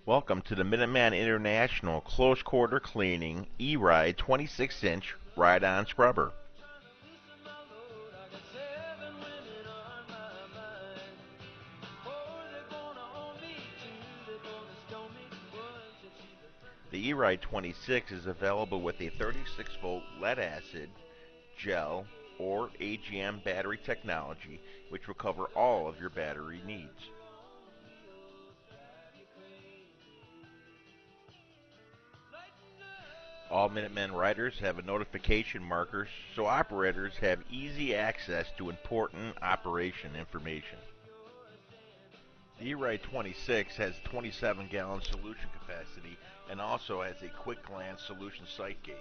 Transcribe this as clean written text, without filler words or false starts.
Welcome to the Minuteman International Close Quarter Cleaning E-Ride 26-inch Ride-On Scrubber. The E-Ride 26 is available with a 36-volt lead-acid, gel, or AGM battery technology, which will cover all of your battery needs. All Minutemen riders have a notification marker so operators have easy access to important operation information. The E-Ride 26 has 27-gallon solution capacity and also has a quick glance solution sight gauge.